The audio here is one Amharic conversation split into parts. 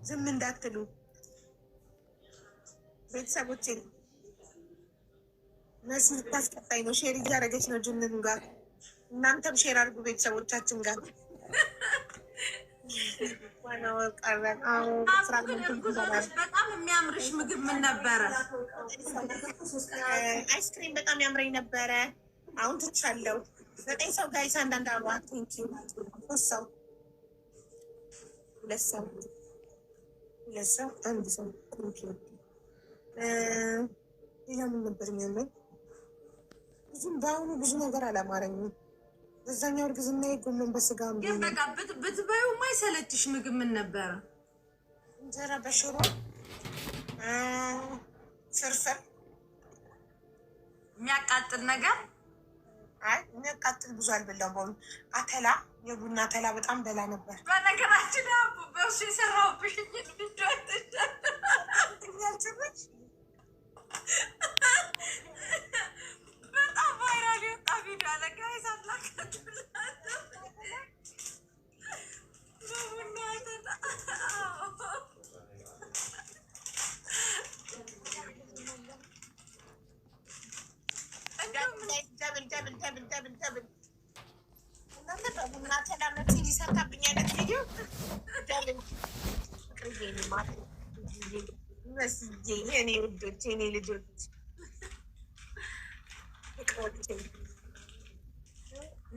ዝም እንዳትሉ ቤተሰቦቼን። መሲ ልታስቀጣኝ ነው። ሼር እያደረገች ነው ጅንን ጋር። እናንተም ሼር አድርጉ ቤተሰቦቻችን ጋር። በጣም የሚያምርሽ ምግብ ምን ነበረ? አይስክሪም በጣም ያምረኝ ነበረ። አሁን ትቻለው። 9 ሰው ጋይስ፣ አንዳንድ አበባ ቴንኪው። 3 ሰው፣ 2 ሰው፣ 2 ሰው፣ 1 ሰው ቴንኪው። ሌላ ምን ነበር የሚያምረኝ? ብዙም በአሁኑ ብዙ ነገር አላማረኝም። በዛኛው እርግዝና ጎመን በስጋ ግን በቃ ብትበይው ማይሰለችሽ ምግብ ምን ነበረ? እንጀራ በሽሮ፣ ፍርፍር። የሚያቃጥል ነገር? አይ የሚያቃጥል ብዙ አልበላም። በአሁኑ አተላ፣ የቡና አተላ በጣም በላ ነበር። በነገራችን በእሱ የሰራሁብሽ በጣም ቫይራል የወጣ ቪዲዮ አለ ጋይስ። የኔ ውዶች፣ የኔ ልጆች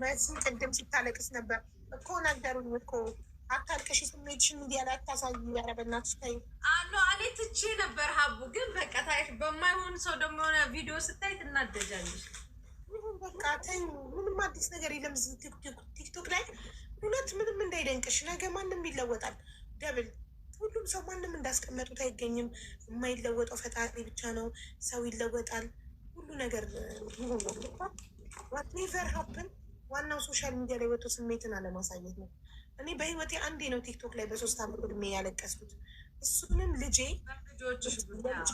መሲን ቅድም ስታለቅስ ነበር እኮ ነገሩኝ እኮ። አታልቅሽ፣ ስሜትሽን ሚዲያ ላይ አታሳይ። ኧረ በእናትሽ ተይው። እኔ ትቼ ነበር ሀቡ፣ ግን በቃ ታይሽ በማይሆን ሰው ደግሞ የሆነ ቪዲዮ ስታይ ትናደጃለሽ። በቃ ተይው። ምንም አዲስ ነገር የለም ቲክቶክ ላይ። እውነት ምንም እንዳይደንቅሽ፣ ነገ ማንም ይለወጣል። ደብል ሁሉም ሰው ማንም እንዳስቀመጡት አይገኝም። የማይለወጠው ፈጣሪ ብቻ ነው። ሰው ይለወጣል። ሁሉ ነገር ኔቨር ሀፕን። ዋናው ሶሻል ሚዲያ ላይ ወጥቶ ስሜትን አለማሳየት ነው። እኔ በህይወቴ አንዴ ነው ቲክቶክ ላይ በ3 ዓመት እድሜ ያለቀስኩት። እሱንም ልጄ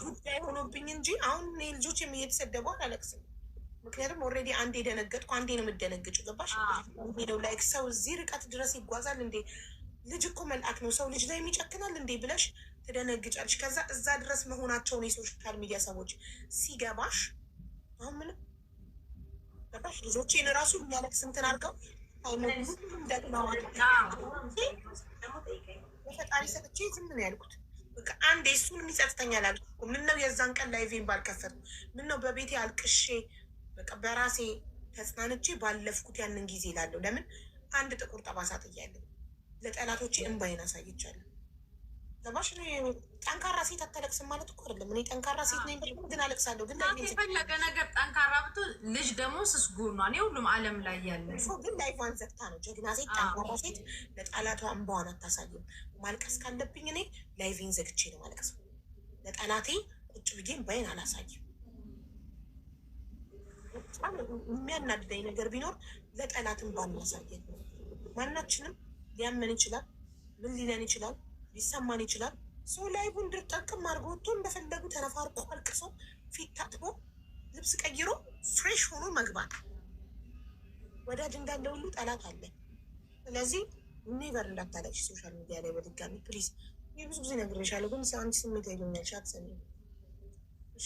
ጉዳይ ሆኖብኝ እንጂ አሁን እኔ ልጆች እየተሰደቡ አላለቅስም። ምክንያቱም ኦልሬዲ አንዴ ደነገጥኩ። አንዴ ነው የምደነግጭው። ገባሽ? አንዴ ነው ላይክ ሰው እዚህ ርቀት ድረስ ይጓዛል እንዴ? ልጅ እኮ መልአክ ነው። ሰው ልጅ ላይ የሚጨክናል እንዴ ብለሽ ትደነግጫለሽ። ከዛ እዛ ድረስ መሆናቸውን የሶሻል ሚዲያ ሰዎች ሲገባሽ አሁን ምንም ገባሽ? ልጆቼን ራሱ የሚያለቅስ እንትን አድርገው በፈጣሪ ሰጥቼ ዝም ነው ያልኩት። በቃ አንዴ እሱን ይጸጽተኛል አልኩ። ምነው የዛን ቀን ላይቬን ባልከፈቱ፣ ምነው በቤቴ አልቅሼ በቃ በራሴ ተጽናንቼ ባለፍኩት ያንን ጊዜ ላለሁ። ለምን አንድ ጥቁር ጠባሳ ጥያለሁ። ለጠላቶቼ እንባይን አሳይቻለሁ። ገባሽ? ጠንካራ ሴት አታለቅስም ማለት እኮ አይደለም። እኔ ጠንካራ ሴት ነኝ ግን አለቅሳለሁ። ግን የፈለገ ነገር ጠንካራ ብቶ ልጅ ደግሞ ስስጉር ነው። እኔ ሁሉም ዓለም ላይ ያለ ግን ላይፏን ዘግታ ነው ጀግና ሴት። ጠንካራ ሴት ለጠላቷ እንባዋን አታሳይም። ማልቀስ ካለብኝ እኔ ላይቬን ዘግቼ ነው ማለቅስ። ለጠላቴ ቁጭ ብዬ እንባይን አላሳይም። የሚያናድደኝ ነገር ቢኖር ለጠላት እንባን ማሳየት ነው። ማናችንም ሊያመን ይችላል። ምን ሊለን ይችላል? ሊሰማን ይችላል። ሰው ላይ ቡንድር ጠቅም አድርጎ ወጥቶ እንደፈለጉ ተነፋርቆ አልቅሶ ፊት ታጥቦ ልብስ ቀይሮ ፍሬሽ ሆኖ መግባት። ወዳጅ እንዳለ ሁሉ ጠላት አለ። ስለዚህ ኔቨር እንዳታለቅሽ ሶሻል ሚዲያ ላይ በድጋሚ ፕሊዝ። ብዙ ጊዜ ነግሬሻለሁ፣ ግን አንቺ ስሜት አይሎኛልሽ አትሰሚም።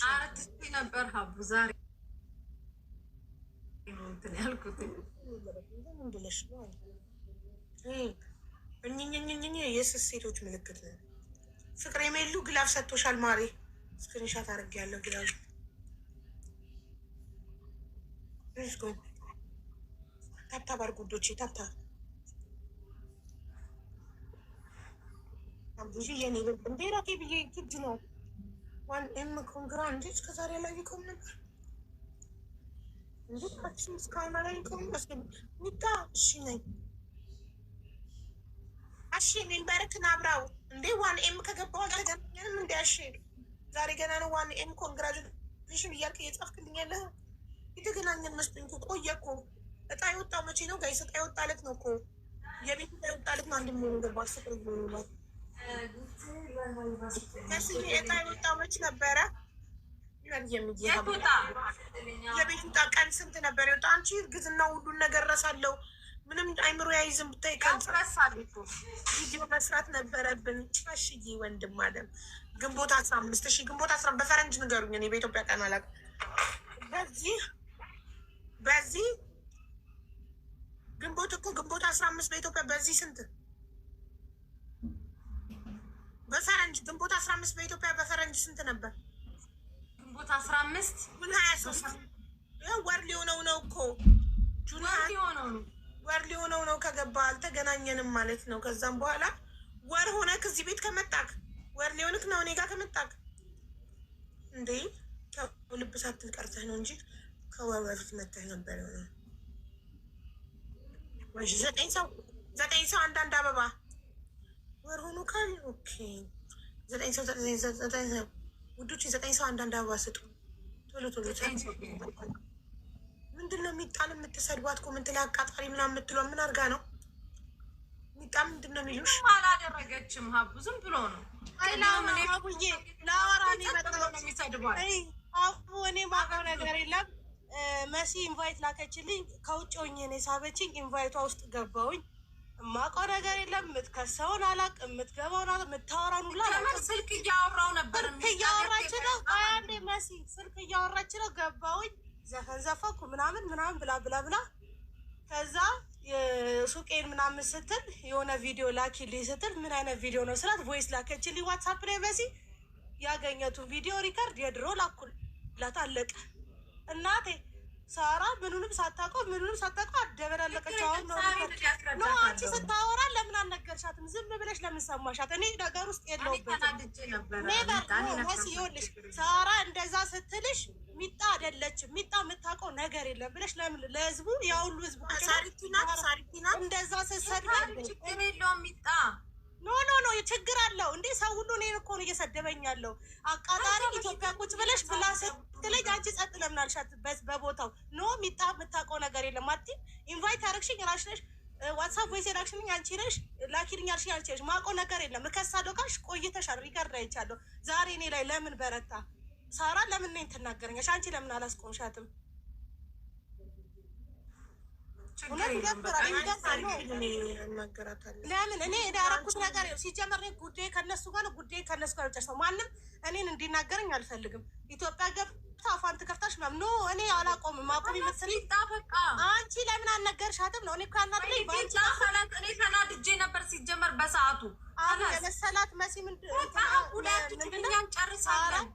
አረትስቲ ነበር ሀቡ ዛሬ ያልኩት ምን ብለሽ ነው? እኝኝኝኝ የስስ ሴቶች ምልክት ነው። ፍቅር የሜሉ ግላፍ ሰጥቶሻል ማሬ። ስክሪንሻት አድርጌ ያለው ግላፍ ታብታብ አድርጉ ዶቼ፣ ታብታብ ብዙ የኔ እንዴ ራቴ ብዬ ግድ ነው። ዋን ኤም ኮንግራ እንጂ እስከዛሬ አላየከውም ነበር እንዴ? ታችን እስካሁን አላየከውም ነበር ሚታ። እሺ ነኝ አሺ ሜንበርክን አብራው እንዴ ዋን ኤም ከገባው አልተገናኘንም እንዴ? አሺ ዛሬ ገና ነው ዋን ኤም ኮንግራጁሌሽን እያልክ እየጻፍክልኝ ያለህ። የተገናኘን መስሎኝ እኮ ቆየ እኮ። እጣ የወጣው መቼ ነው ጋይስ? እጣ የወጣለት ነው እኮ የቤት እጣ የወጣለት ነው። አንድ የሚሆኑ ገባ አስፍር ይሆኑባል። መስዬ እጣ የወጣው መቼ ነበረ? የቤት እጣ ቀን ስንት ነበር የወጣ? አንቺ እርግዝና ሁሉን ነገር ረሳለው ምንም አይምሮ ያይዝም ብታይ ቪዲዮ መስራት ነበረብን። እሺዬ ወንድም አለም ግንቦት 15 እሺ ግንቦት 15 በፈረንጅ ንገሩኝ። እኔ በኢትዮጵያ ቀን አላውቅም። በዚህ ግንቦት እኮ ግንቦት 15 በኢትዮጵያ በዚህ ስንት በፈረንጅ ግንቦት 15 በኢትዮጵያ በፈረንጅ ስንት ነበር? ግንቦት 15 ምን 23 ወር ሊሆነው ነው እኮ ጁን ወር ሊሆነው ነው። ከገባ አልተገናኘንም ማለት ነው። ከዛም በኋላ ወር ሆነ ከዚህ ቤት ከመጣክ ወር ሊሆንክ ነው እኔ ጋር ከመጣክ እንዴ ልብ ሳትል ቀርተህ ነው እንጂ ከወር በፊት መተህ ነበር። ዘጠኝ ሰው አንዳንድ አበባ ወር ሆኖ ካል ኦኬ 9 ሰው ውዶች 9 ሰው አንዳንድ አበባ ስጡ ቶሎ ቶሎ። ምንድን ነው ሚጣን የምትሰድቧት? ኮመንት ላይ አቃጣሪ ምናምን የምትሏ ምን አድርጋ ነው? ሚጣ ምንድን ነው የሚሉሽ? አላደረገችም ሀቡ ዝም ብሎ ነው። አቡዬ ለአወራ ነው የሚሰድቧት። አቡ እኔ ማውቀው ነገር የለም። መሲ ኢንቫይት ላከችልኝ። ከውጭ ሆኜ ነው የሳበችኝ። ኢንቫይቷ ውስጥ ገባውኝ። የማውቀው ነገር የለም። የምትከሰውን አላውቅም። የምትገባውን አላውቅም። የምታወራውን ሁላ ስልክ እያወራው ነበር። ስልክ እያወራች ነው። አንዴ መሲ ስልክ እያወራች ነው። ገባውኝ ዘፈን ዘፈኩ ምናምን ብላ ከዛ ሱቄን ምናምን ስትል የሆነ ቪዲዮ ላኪልኝ ስትል ምን አይነት ቪዲዮ ነው ስላት ቮይስ ላከችልኝ ዋትሳፕ ላይ በሲ ያገኘቱን ቪዲዮ ሪከርድ የድሮ ላኩላት። አለቀ። እናቴ ሳራ ምኑንም ሳታውቀው አደበላለቀች። አሁን ነው አንቺ ስታወራ ለምን አልነገርሻትም? ዝም ብለሽ ለምን ሰማሻት? እኔ ነገር ውስጥ የለውበትም። ይኸውልሽ ሳራ እንደዛ ስትልሽ ሚጣ አይደለችም ሚጣ የምታውቀው ነገር የለም ብለሽ ለምን ለህዝቡ ያሁሉ ህዝቡ ሳሪቲና እንደዛ ስትሰድብ ችግር የለውም ሚጣ ኖ ችግር አለው እንዴ? ሰው ሁሉ እኔን እኮ ነው እየሰደበኝ ያለው። አቃጣሪ ኢትዮጵያ ቁጭ ብለሽ ብላ ስትለኝ አንቺ ጸጥ ለምን አልሻት? በቦታው ኖ ሚጣ የምታውቀው ነገር የለም። አቲ ኢንቫይት ያደረግሽኝ እራስሽ ነሽ። ዋትሳፕ ቮይስ የላክሽልኝ አንቺ ነሽ። ላኪልኝ ያልሽኝ አንቺ ነሽ። ማውቀው ነገር የለም። እከሳለሁ ካልሽ ቆይተሻል። ሪከርድ አይቻለሁ። ዛሬ እኔ ላይ ለምን በረታ? ሳራ ለምን እኔን ትናገረኛለሽ? አንቺ ለምን አላስቆምሻትም? ለምን እኔ ያደረኩት ነገር ሲጀመር ጉዳይ ከነሱ ጋር ጨርሰው ማንም እኔን እንዲናገረኝ አልፈልግም። ኢትዮጵያ ገብታ አፏን ትከፍታሽ ምናምን ኖ እኔ አላቆምም። አቁም ይመስልኝ አንቺ ለምን አልነገርሻትም ነው? እኔ ካናድለኝ እኔ ተናድጄ ነበር ሲጀመር በሰዓቱ የመሰላት መሲ ምንድን ጨርሳለን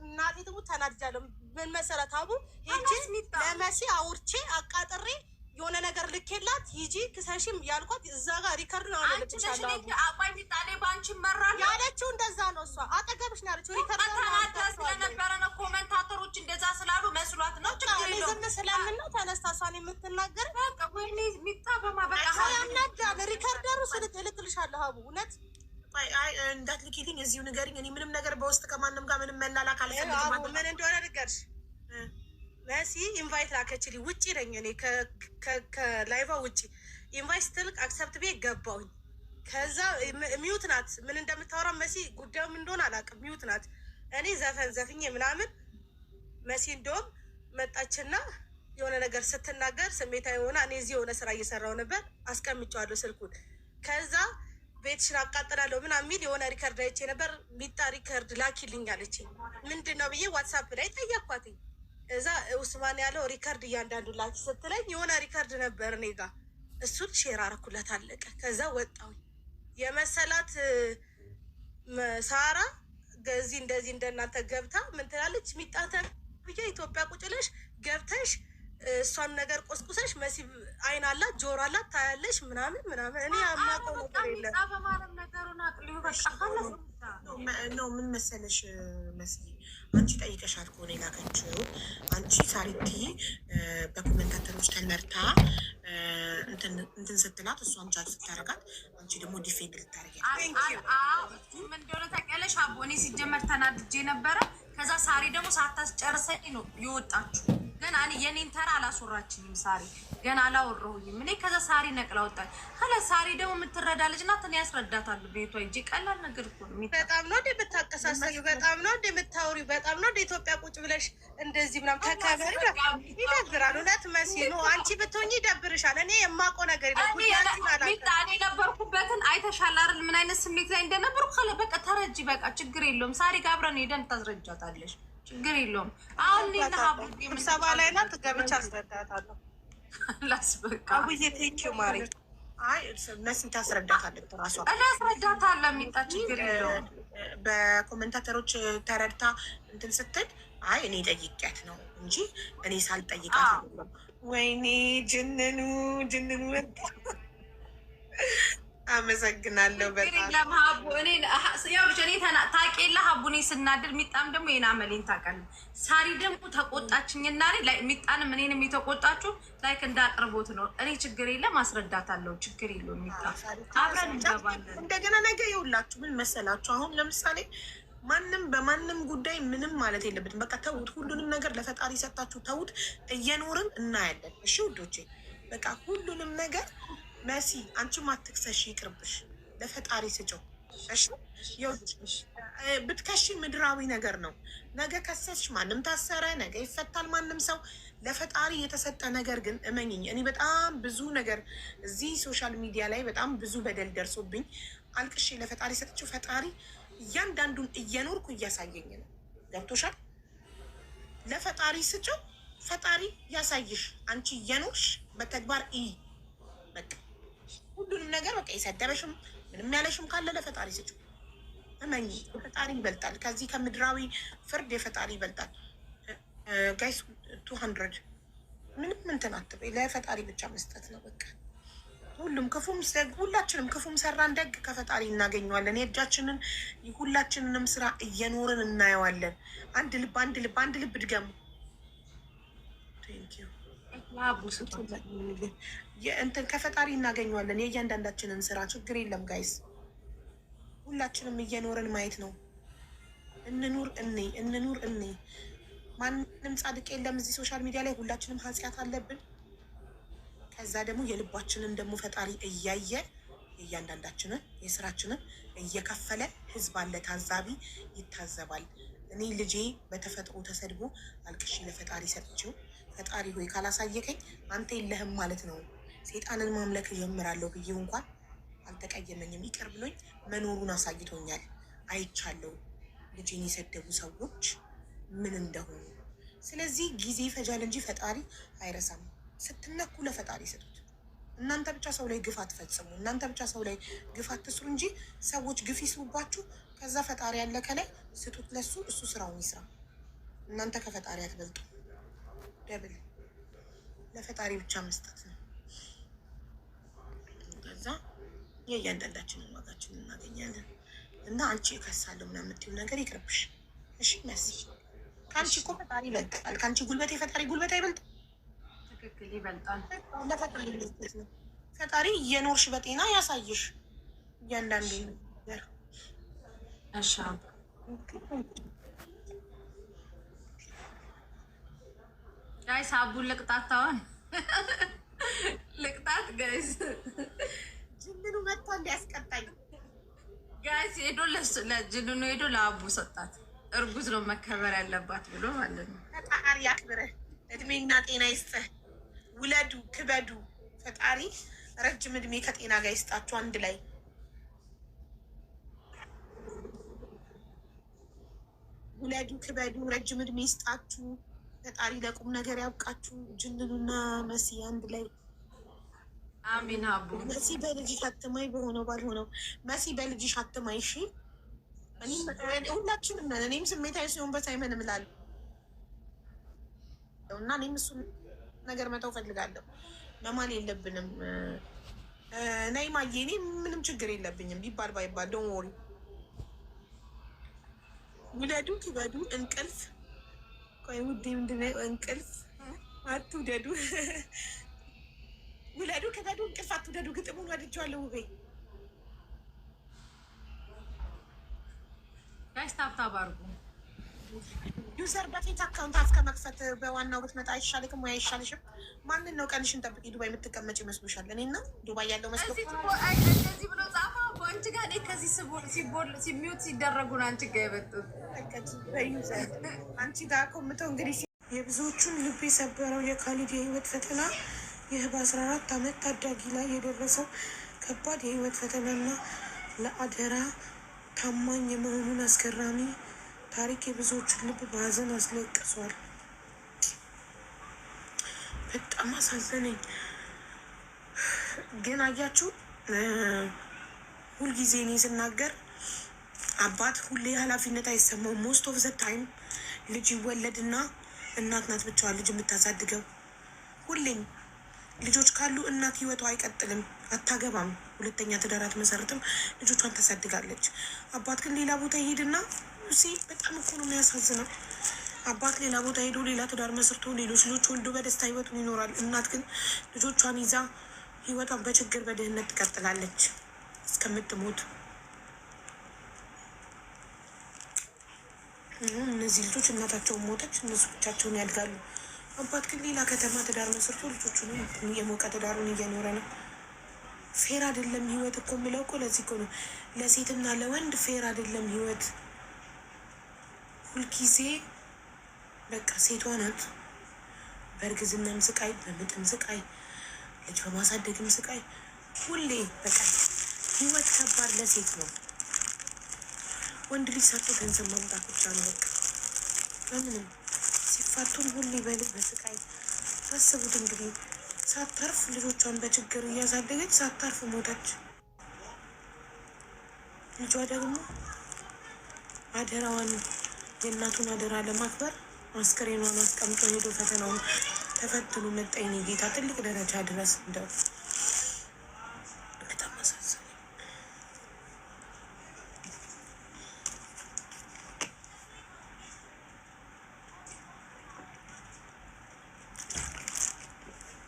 እናቴ ትሙት ተናድጃለሁ። ምን መሰላት አቡ ሄጄ ለመሲ አውርቼ አቃጥሬ የሆነ ነገር ልኬላት ሂጂ ክሰሽም ያልኳት እዛ ጋር ሪከርድ ነው አለችሻለሁ። ያለችው እንደዛ ነው። እሷ አጠገብሽ ነው ያለችው። ሪከርድ ስለነበረ ነው ኮመንታተሮች እንደዛ ስላሉ መስሏት ነው። ዝም ስለምን ነው ተነስታ እሷን የምትናገር? ያናዳል። ሪከርደሩ እልክልሻለሁ ሀቡ እውነት እንዳትልኪልኝ እዚሁ ንገሪኝ። እኔ ምንም ነገር በውስጥ ከማንም ጋር ምንም መላላክ አልፈልግም። ምን እንደሆነ ንገርሽ። መሲ ኢንቫይት ላከችልኝ። ውጭ ነኝ እኔ ከላይቫ ውጭ ኢንቫይት ስትልቅ አክሰፕት ቤት ገባሁኝ። ከዛ ሚዩት ናት። ምን እንደምታወራ መሲ ጉዳዩ ምን እንደሆነ አላውቅም። ሚዩት ናት። እኔ ዘፈን ዘፍኜ ምናምን መሲ እንደውም መጣችና የሆነ ነገር ስትናገር ስሜታዊ የሆነ እኔ እዚህ የሆነ ስራ እየሰራው ነበር አስቀምጫዋለሁ ስልኩን። ከዛ ቤትሽን አቃጥላለሁ ምናምን የሚል የሆነ ሪከርድ አይቼ ነበር። ሚጣ ሪከርድ ላኪልኝ አለችኝ። ምንድን ነው ብዬ ዋትሳፕ ላይ ጠየኳትኝ። እዛ ኡስማን ያለው ሪከርድ እያንዳንዱ ላኪ ስትለኝ የሆነ ሪከርድ ነበር እኔ ጋ እሱን ሼር አረኩላት። አለቀ። ከዛ ወጣሁኝ። የመሰላት ሳራ ገዚህ እንደዚህ እንደናንተ ገብታ ምን ትላለች? ሚጣተ ብዬ ኢትዮጵያ ቁጭለሽ ገብተሽ እሷን ነገር ቆስቁሰሽ መሲ አይን አላት ጆሮ አላት ታያለሽ ምናምን እኔ አማቀው ነገር የለም። ነው ምን መሰለሽ መስዬ አንቺ ጠይቀሻል ከሆነ የላከችው አንቺ ሳሪቲ በኮሜንታተሮች ተመርታ እንትን ስትላት እሷን ጃጅ ስታረጋት አንቺ ደግሞ ዲፌንድ ልታረጊ ምን እንደሆነ ታውቂያለሽ አቦ። እኔ ሲጀመር ተናድጄ ነበረ። ከዛ ሳሪ ደግሞ ሳታስጨርሰኝ ነው የወጣችሁ። ግን የኔን ተራ አላስወራችኝም ሳሪ ገና አላወራሁኝም እኔ። ከዛ ሳሪ ነቅላ ወጣች። ከላ ሳሪ ደግሞ የምትረዳ ልጅ ናት። እኔ ያስረዳታለሁ ቤቷ እንጂ ቀላል ነገር እኮ ነው። በጣም ነው እንደምታቀሳሰዩ፣ በጣም ነው እንደምታወሪው፣ በጣም ነው ኢትዮጵያ ቁጭ ብለሽ እንደዚህ ምናምን ተከበሪ። ይደብራል። እውነት መሲ ነው። አንቺ ብትሆኚ ይደብርሻል። እኔ የማውቀው ነገር የለም። እኔ ነበርኩበትን አይተሻል አይደል? ምን አይነት ስሜት ላይ እንደነበርኩ። ከላ በቃ ተረጂ፣ በቃ ችግር የለውም። ሳሪ ጋር አብረን ሄደን ታስረጃታለሽ። ችግር የለውም። አሁን እኔና ሀቡ ስብሰባ ላይ ናት። ገብቻ አስረዳታለሁ። ላስበቃ አቡዬ ቴንኪው ማሪ። አይ መሲ ታስረዳታለች ራሷ። እኔ አስረዳታለሁ። የሚጣ ችግር የለውም። በኮሜንታተሮች ተረድታ እንትን ስትል አይ እኔ ጠይቂያት ነው እንጂ እኔ ሳልጠይቃት ነው። ወይኔ ጅንኑ አመሰግናለሁ በጣም ለማቡ እኔ ያው ብቻ እኔ ታውቂላ ሀቡ እኔ ስናድር ሚጣም ደግሞ የና መሌን ታውቃለህ። ሳሪ ደግሞ ተቆጣችኝና ላይ ሚጣንም እኔንም የተቆጣችሁ ላይክ እንዳቅርቦት ነው። እኔ ችግር የለም አስረዳታለሁ። ችግር የለውም። ሚጣ አብረን እንገባለን። እንደገና ነገ ይውላችሁ ምን መሰላችሁ፣ አሁን ለምሳሌ ማንም በማንም ጉዳይ ምንም ማለት የለበትም። በቃ ተውት፣ ሁሉንም ነገር ለፈጣሪ ሰጣችሁ ተውት። እየኖርን እናያለን። እሺ ውዶቼ፣ በቃ ሁሉንም ነገር መሲ አንቺም አትክሰሽ፣ ይቅርብሽ፣ ለፈጣሪ ስጭው። እሺ ብትከሺ ምድራዊ ነገር ነው። ነገ ከሰስሽ ማንም ታሰረ፣ ነገ ይፈታል ማንም ሰው። ለፈጣሪ የተሰጠ ነገር ግን እመኝኝ፣ እኔ በጣም ብዙ ነገር እዚህ ሶሻል ሚዲያ ላይ በጣም ብዙ በደል ደርሶብኝ አልቅሼ ለፈጣሪ ሰጥቼው ፈጣሪ እያንዳንዱን እየኖርኩ እያሳየኝ ነው። ገብቶሻል? ለፈጣሪ ስጭው፣ ፈጣሪ ያሳይሽ። አንቺ እየኖርሽ በተግባር በቃ ሁሉንም ነገር በቃ የሰደበሽም ምንም ያለሽም ካለ ለፈጣሪ ስጭው። እመኝ፣ ፈጣሪ ይበልጣል። ከዚህ ከምድራዊ ፍርድ የፈጣሪ ይበልጣል። ጋይስ 200 ምንም እንትን አትበይ፣ ለፈጣሪ ብቻ መስጠት ነው በቃ። ሁሉም ክፉም ሁላችንም ክፉም ሰራን ደግ ከፈጣሪ እናገኘዋለን። የእጃችንን ሁላችንንም ስራ እየኖርን እናየዋለን። አንድ ልብ ድገሙ። እንትን ከፈጣሪ እናገኘዋለን የእያንዳንዳችንን ስራ። ችግር የለም ጋይስ፣ ሁላችንም እየኖርን ማየት ነው። እንኑር እኔ ማንም ጻድቅ የለም እዚህ ሶሻል ሚዲያ ላይ። ሁላችንም ኃጢአት አለብን። ከዛ ደግሞ የልባችንን ደግሞ ፈጣሪ እያየ የእያንዳንዳችንን የስራችንን እየከፈለ ህዝብ አለ ታዛቢ ይታዘባል። እኔ ልጄ በተፈጥሮ ተሰድቦ አልቅሼ ለፈጣሪ ሰጥቼው ፈጣሪ ሆይ ካላሳየከኝ አንተ የለህም ማለት ነው፣ ሴጣንን ማምለክ ጀምራለሁ ብዬው እንኳን አልተቀየመኝም። ይቅር ብሎኝ መኖሩን አሳይቶኛል። አይቻለሁ ልጄን የሰደቡ ሰዎች ምን እንደሆኑ። ስለዚህ ጊዜ ይፈጃል እንጂ ፈጣሪ አይረሳም። ስትነኩ ለፈጣሪ ስጡት። እናንተ ብቻ ሰው ላይ ግፍ አትፈጽሙ። እናንተ ብቻ ሰው ላይ ግፍ አትስሩ እንጂ ሰዎች ግፍ ይስሩባችሁ። ከዛ ፈጣሪ ያለ ከላይ ስጡት ለሱ፣ እሱ ስራውን ይስራ። እናንተ ከፈጣሪ አትበልጡ። ደብል ለፈጣሪ ብቻ መስጠት ነው። ከዛ የእያንዳንዳችንን ዋጋችን እናገኛለን። እና አንቺ እከሳለሁ ምናምን የምትይው ነገር ይቅርብሽ እሺ። መሲ ከአንቺ እኮ ፈጣሪ ይበልጣል። ከአንቺ ጉልበት የፈጣሪ ጉልበት አይበልጥም? ትክክል፣ ይበልጣል። ለፈጣሪ መስጠት ነው። ፈጣሪ እየኖርሽ በጤና ያሳይሽ እያንዳንዱ ነገር። እሺ ጋይስ አቡን ልቅጣታውን ልቅጣት ጋይስ። ጅንኑ መጥቶ እንዲያስቀጣኝ ጋይስ ሄዶ ለጅንኑ ሄዶ ለአቡ ሰጣት። እርጉዝ ነው መከበር ያለባት ብሎ ማለት ነው። ፈጣሪ ያክብርህ፣ እድሜና ጤና ይስጥህ። ውለዱ ክበዱ። ፈጣሪ ረጅም እድሜ ከጤና ጋር ይስጣችሁ። አንድ ላይ ውለዱ ክበዱ፣ ረጅም እድሜ ይስጣችሁ። ፈጣሪ ለቁም ነገር ያብቃችሁ። ጅንኑና መሲ አንድ ላይ አሚን። አቡ መሲ በልጅሽ አትማይ፣ በሆነው ባልሆነው መሲ በልጅሽ አትማይ። እሺ ሁላችንም ነን። እኔም ስሜታዊ ሲሆን በሳይመን እምላለሁ እና እኔም እሱን ነገር መተው ፈልጋለሁ። መማል የለብንም። ነይ ማየ፣ እኔ ምንም ችግር የለብኝም ቢባል ባይባል ዶን ወሪ። ውለዱ ክበዱ። እንቅልፍ ቆይ ውዴ፣ ምንድን ነው እንቅልፍ አትውደዱ። ውለዱ ክበዱ፣ እንቅልፍ አትውደዱ። ግጥሙን ወድጄዋለሁ ውቤ። ጋይስ ታብታብ አድርጉ። ዩዘር በፊት አካውንት አፍ ከመክፈት በዋናው ብትመጣ አይሻልክም ወይ አይሻልሽም? ማንን ነው ቀንሽን ጠብቂ ዱባይ የምትቀመጭ ይመስሉሻል? እኔና ዱባይ ያለው መስሎ እንደዚህ ብሎ ጻፋ። አንቺ ጋር እኔ ከዚህ ሲሚዩት ሲደረጉ ነው አንቺ ጋር የመጡት። በዩዘር አንቺ ጋር ኮምተው እንግዲህ የብዙዎቹን ልብ የሰበረው የካሊድ የህይወት ፈተና ይህ በ14 ዓመት ታዳጊ ላይ የደረሰው ከባድ የህይወት ፈተናና ለአደራ ታማኝ የመሆኑን አስገራሚ ታሪክ የብዙዎቹን ልብ በሀዘን አስለቅሷል። በጣም አሳዘነኝ። ግን አያችሁ ሁልጊዜ እኔ ስናገር አባት ሁሌ ኃላፊነት አይሰማው። ሞስት ኦፍ ዘ ታይም ልጅ ይወለድና እናት ናት ብቻዋን ልጅ የምታሳድገው። ሁሌም ልጆች ካሉ እናት ህይወቷ አይቀጥልም፣ አታገባም፣ ሁለተኛ ትዳር አትመሰርትም፣ ልጆቿን ታሳድጋለች። አባት ግን ሌላ ቦታ ይሄድና በጣም እኮ ነው የሚያሳዝነው። አባት ሌላ ቦታ ሄዶ ሌላ ትዳር መስርቶ ሌሎች ልጆች ወልዶ በደስታ ህይወቱን ይኖራል። እናት ግን ልጆቿን ይዛ ህይወቷን በችግር በድህነት ትቀጥላለች እስከምትሞት። እነዚህ ልጆች እናታቸውን ሞተች፣ እነሱ ብቻቸውን ያድጋሉ። አባት ግን ሌላ ከተማ ትዳር መስርቶ ልጆቹን የሞቀ ትዳሩን እየኖረ ነው። ፌር አይደለም ህይወት እኮ የምለው እኮ ለዚህ እኮ ነው። ለሴትና ለወንድ ፌር አይደለም ህይወት። ሁልጊዜ በቃ ሴቷ ናት በእርግዝናም ስቃይ፣ በምጥም ስቃይ፣ ልጅ በማሳደግም ስቃይ። ሁሌ በቃ ህይወት ከባድ ለሴት ነው። ወንድ ልጅ ሰርቶ ገንዘብ ማምጣት ብቻ ነው በቃ። በምንም ሲፋቱም ሁሌ በስቃይ ታስቡት እንግዲህ። ሳታርፍ ልጆቿን በችግር እያሳደገች ሳታርፍ ሞተች። ልጇ ደግሞ አደራዋን የእናቱን አደራ ለማክበር አስክሬኗን አስቀምጦ ሄዶ ፈተናውን ተፈትኖ መጣ። የኔ ጌታ ትልቅ ደረጃ ድረስ እንደው በጣም አሳዘነኝ።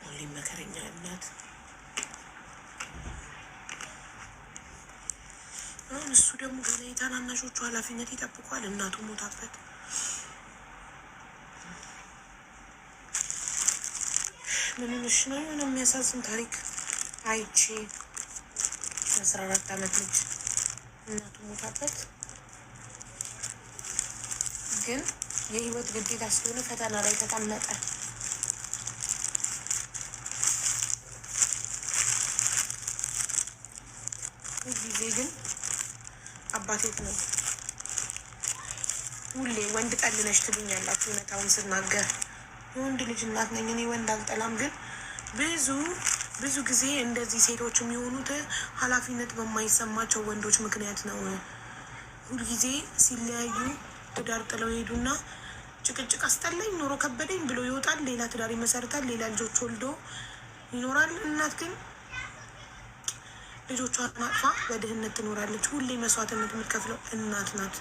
ሁሌም መከረኛ እናት። አሁን እሱ ደግሞ ገና የታናናሾቹ ኃላፊነት ይጠብቋል። እናቱ ሞታበት ምንሽ ነው? የሆነ የሚያሳዝን ታሪክ አይቼ 14 ዓመት ልጅ እናቱ ሞታበት፣ ግን የህይወት ግዴታ ስለሆነ ፈተና ላይ ተቀመጠ። ጊዜ ግን አባቴት ነው። ሁሌ ወንድ ጠል ነሽ ትሉኛላችሁ። እውነታውን ስናገር የወንድ ልጅ እናት ነኝ እኔ። ወንድ አልጠላም፣ ግን ብዙ ጊዜ እንደዚህ ሴቶች የሚሆኑት ኃላፊነት በማይሰማቸው ወንዶች ምክንያት ነው። ሁልጊዜ ሲለያዩ ትዳር ጥለው ሄዱና ጭቅጭቅ አስጠላኝ፣ ኑሮ ከበደኝ ብሎ ይወጣል፣ ሌላ ትዳር ይመሰርታል፣ ሌላ ልጆች ወልዶ ይኖራል። እናት ግን ልጆቿን አቅፋ በድህነት ትኖራለች። ሁሌ መስዋዕትነት የምትከፍለው እናት ናት፣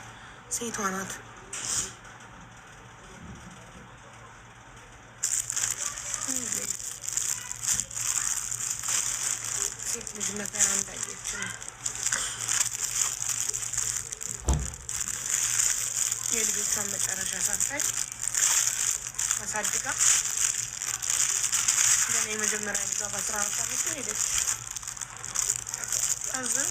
ሴቷ ናት። ሴት ልጅ መከራ እንዳየች የልጆቿን መጨረሻ ሳታይ አሳድጋ ገና የመጀመሪያ ልጇ በ14 ዓመት ሄደች። አዘን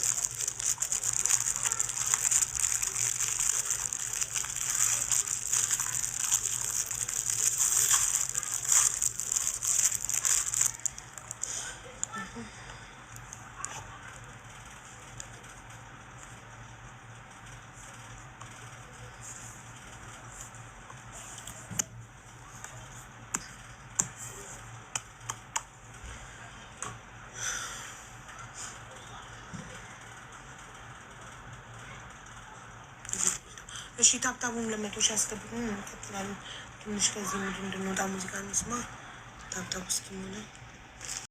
እሺ ታብታቡን 200 ሺህ አስገብተን እንቀጥላለን። ትንሽ ከዚህ እንድንወጣ ሙዚቃ እንስማ። ታብታቡ እስኪሞላ